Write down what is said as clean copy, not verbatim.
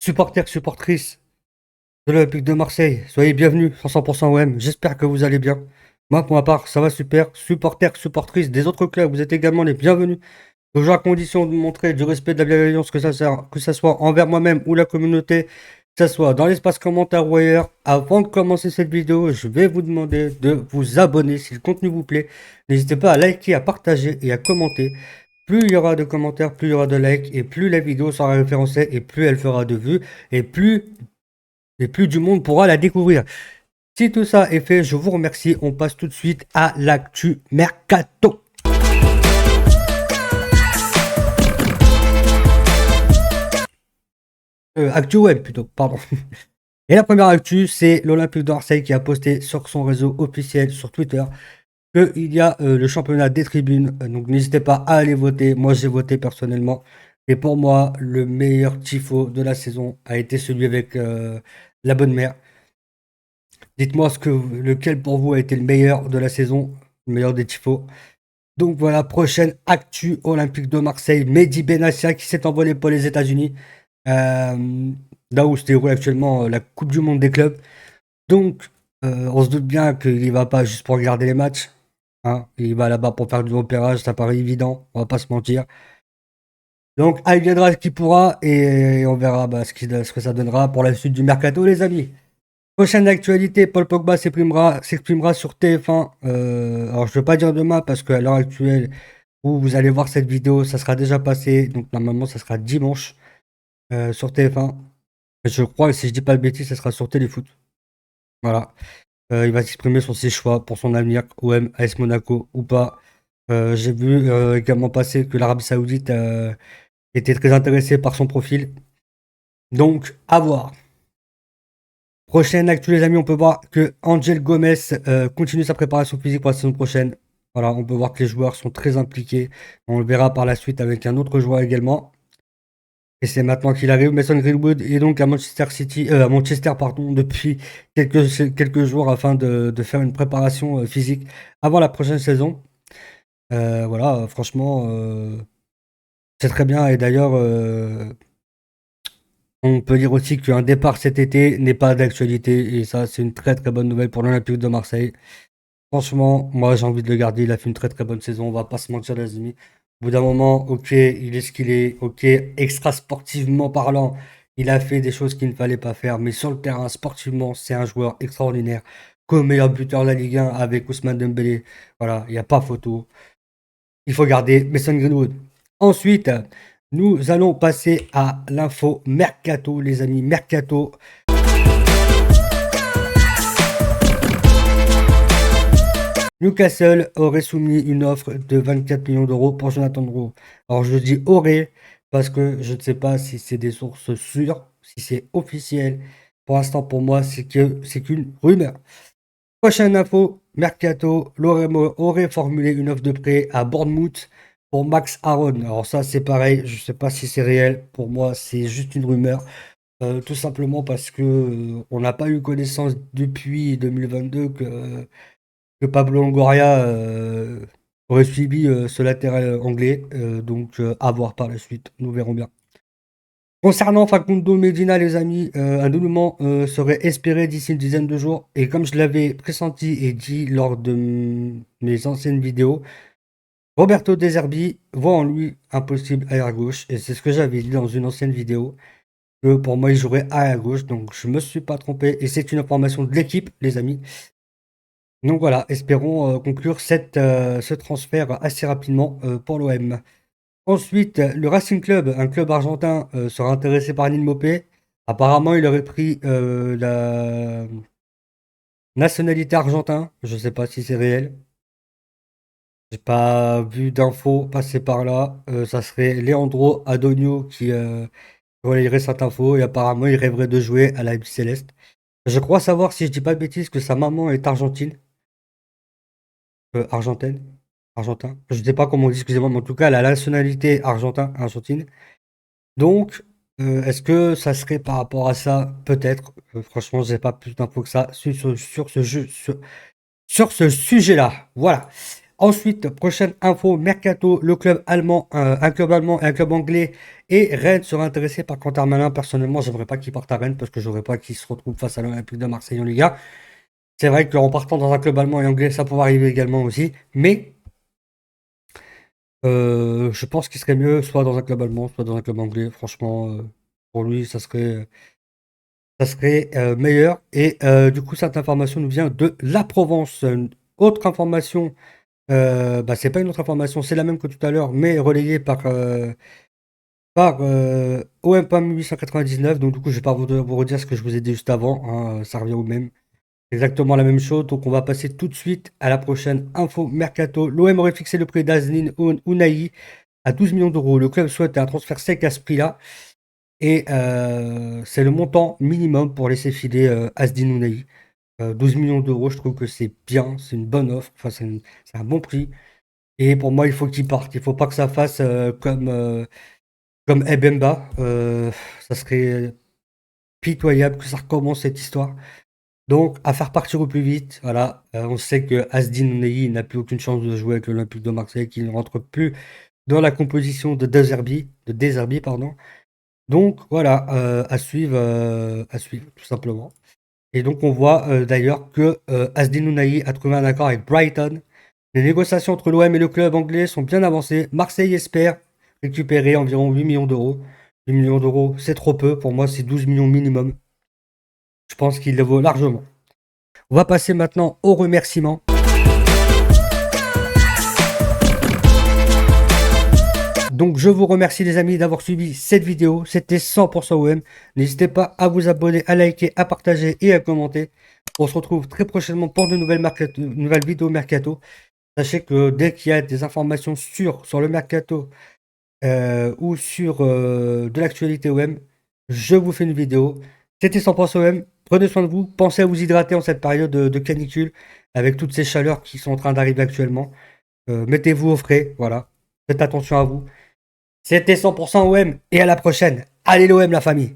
Supporters, supportrices de l'Olympique de Marseille, soyez bienvenus sur 100% OM. J'espère que vous allez bien. Moi, pour ma part, ça va super. Supporters, supportrices des autres clubs, vous êtes également les bienvenus. Toujours à condition de vous montrer du respect, de la bienveillance, que ça soit envers moi-même ou la communauté, que ça soit dans l'espace commentaire ou ailleurs. Avant de commencer cette vidéo, je vais vous demander de vous abonner si le contenu vous plaît. N'hésitez pas à liker, à partager et à commenter. Plus il y aura de commentaires, plus il y aura de likes, et plus la vidéo sera référencée, et plus elle fera de vues, et plus du monde pourra la découvrir. Si tout ça est fait, je vous remercie. On passe tout de suite à l'actu mercato. Actu web plutôt, pardon. Et la première actu, c'est l'Olympique de Marseille qui a posté sur son réseau officiel sur Twitter qu'il y a le championnat des tribunes. Donc n'hésitez pas à aller voter. Moi j'ai voté personnellement. Et pour moi, le meilleur tifo de la saison a été celui avec la bonne mère. Dites-moi lequel pour vous a été le meilleur de la saison, le meilleur des tifos. Donc voilà, prochaine actu Olympique de Marseille, Mehdi Benassia qui s'est envolé pour les États-Unis, là où se déroule actuellement la Coupe du Monde des clubs. Donc on se doute bien qu'il y va pas juste pour regarder les matchs, hein. Il va là-bas pour faire du repérage, ça paraît évident, on va pas se mentir. Donc il viendra ce qui pourra et on verra ce que ça donnera pour la suite du mercato, les amis. Prochaine actualité, Paul Pogba s'exprimera sur TF1. Alors, je ne veux pas dire demain parce qu'à l'heure actuelle où vous allez voir cette vidéo, ça sera déjà passé. Donc, normalement, ça sera dimanche sur TF1. Je crois, et si je dis pas de bêtises, ça sera sur Téléfoot. Voilà. Il va s'exprimer sur ses choix pour son avenir, OM, AS Monaco ou pas. J'ai vu également passer que l'Arabie Saoudite était très intéressée par son profil. Donc, à voir. Prochaine actu, les amis, on peut voir que Angel Gomez continue sa préparation physique pour la saison prochaine. Voilà, on peut voir que les joueurs sont très impliqués. On le verra par la suite avec un autre joueur également. Et c'est maintenant qu'il arrive. Mason Greenwood est donc à Manchester, pardon, depuis quelques jours afin de faire une préparation physique avant la prochaine saison. Voilà, franchement, c'est très bien. Et d'ailleurs, on peut dire aussi qu'un départ cet été n'est pas d'actualité. Et ça, c'est une très très bonne nouvelle pour l'Olympique de Marseille. Franchement, moi j'ai envie de le garder. Il a fait une très très bonne saison. On va pas se mentir, les amis. Au bout d'un moment, ok, il est ce qu'il est. Ok, extra sportivement parlant, il a fait des choses qu'il ne fallait pas faire. Mais sur le terrain, sportivement, c'est un joueur extraordinaire. Comme meilleur buteur de la Ligue 1 avec Ousmane Dembélé. Voilà, il n'y a pas photo. Il faut garder Mason Greenwood. Ensuite, nous allons passer à l'info Mercato, les amis. Mercato. Newcastle aurait soumis une offre de 24 millions d'euros pour Jonathan Rowe. Alors je dis aurait parce que je ne sais pas si c'est des sources sûres, si c'est officiel. Pour l'instant, pour moi, c'est qu'une rumeur. Prochaine info, Mercato, l'OM aurait formulé une offre de prêt à Bournemouth pour Max Aaron. Alors ça, c'est pareil, je ne sais pas si c'est réel. Pour moi, c'est juste une rumeur. Tout simplement parce que on n'a pas eu connaissance depuis 2022 que Pablo Longoria aurait suivi ce latéral anglais. Donc à voir par la suite, nous verrons bien. Concernant Facundo Medina, les amis, un dénouement serait espéré d'ici une dizaine de jours. Et comme je l'avais pressenti et dit lors de mes anciennes vidéos, Roberto De Zerbi voit en lui un possible arrière gauche. Et c'est ce que j'avais dit dans une ancienne vidéo, que pour moi il jouerait arrière gauche. Donc je me suis pas trompé. Et c'est une information de l'équipe, les amis. Donc voilà, espérons conclure ce transfert assez rapidement pour l'OM. Ensuite, le Racing Club, un club argentin, sera intéressé par Neil Maupay. Apparemment, il aurait pris la nationalité argentin. Je ne sais pas si c'est réel. J'ai pas vu d'infos passer par là. Ça serait Leandro Adonio qui relayerait cette info. Et apparemment, il rêverait de jouer à la FC Céleste. Je crois savoir, si je dis pas de bêtises, que sa maman est argentine. Argentine. Argentin. Je ne sais pas comment on dit, excusez-moi, mais en tout cas, la nationalité argentine. Donc, est-ce que ça serait par rapport à ça? Peut-être. Franchement, j'ai pas plus d'infos que ça sur ce sujet-là. Voilà. Ensuite, prochaine info, Mercato, le club allemand, un club allemand et un club anglais et Rennes sera intéressé par Quentin Malin. Personnellement, j'aimerais pas qu'il parte à Rennes parce que j'aurais pas qu'il se retrouve face à l'Olympique de Marseille en Liga. C'est vrai qu'en partant dans un club allemand et anglais, ça pourrait arriver également aussi, mais je pense qu'il serait mieux soit dans un club allemand, soit dans un club anglais. Franchement, pour lui, ça serait meilleur. Et du coup, cette information nous vient de la Provence. Une autre information, bah, c'est pas une autre information, c'est la même que tout à l'heure, mais relayée par OM.899. Donc, du coup, je vais pas vous redire ce que je vous ai dit juste avant, hein, ça revient au même. Exactement la même chose. Donc, on va passer tout de suite à la prochaine info mercato. L'OM aurait fixé le prix d'Azzedine Ounahi à 12 millions d'euros. Le club souhaite un transfert sec à ce prix-là. Et c'est le montant minimum pour laisser filer Azzedine Ounahi. 12 millions d'euros, je trouve que c'est bien, c'est une bonne offre, enfin, c'est un bon prix. Et pour moi, il faut qu'il parte. Il faut pas que ça fasse comme Ebemba. Ça serait pitoyable que ça recommence cette histoire. Donc, à faire partir au plus vite. Voilà. On sait que Azzedine Ounahi n'a plus aucune chance de jouer avec l'Olympique de Marseille, qu'il ne rentre plus dans la composition de De Zerbi, pardon. Donc voilà, à suivre, tout simplement. Et donc on voit d'ailleurs que Azzedine Ounahi a trouvé un accord avec Brighton. Les négociations entre l'OM et le club anglais sont bien avancées. Marseille espère récupérer environ 8 millions d'euros. 8 millions d'euros, c'est trop peu. Pour moi, c'est 12 millions minimum. Je pense qu'il le vaut largement. On va passer maintenant aux remerciements. Donc je vous remercie les amis d'avoir suivi cette vidéo. C'était 100% OM. N'hésitez pas à vous abonner, à liker, à partager et à commenter. On se retrouve très prochainement pour de nouvelles vidéos mercato. Sachez que dès qu'il y a des informations sur le mercato ou sur de l'actualité OM, je vous fais une vidéo. C'était 100% OM. Prenez soin de vous. Pensez à vous hydrater en cette période de canicule avec toutes ces chaleurs qui sont en train d'arriver actuellement. Mettez-vous au frais. Voilà. Faites attention à vous. C'était 100% OM et à la prochaine. Allez l'OM la famille.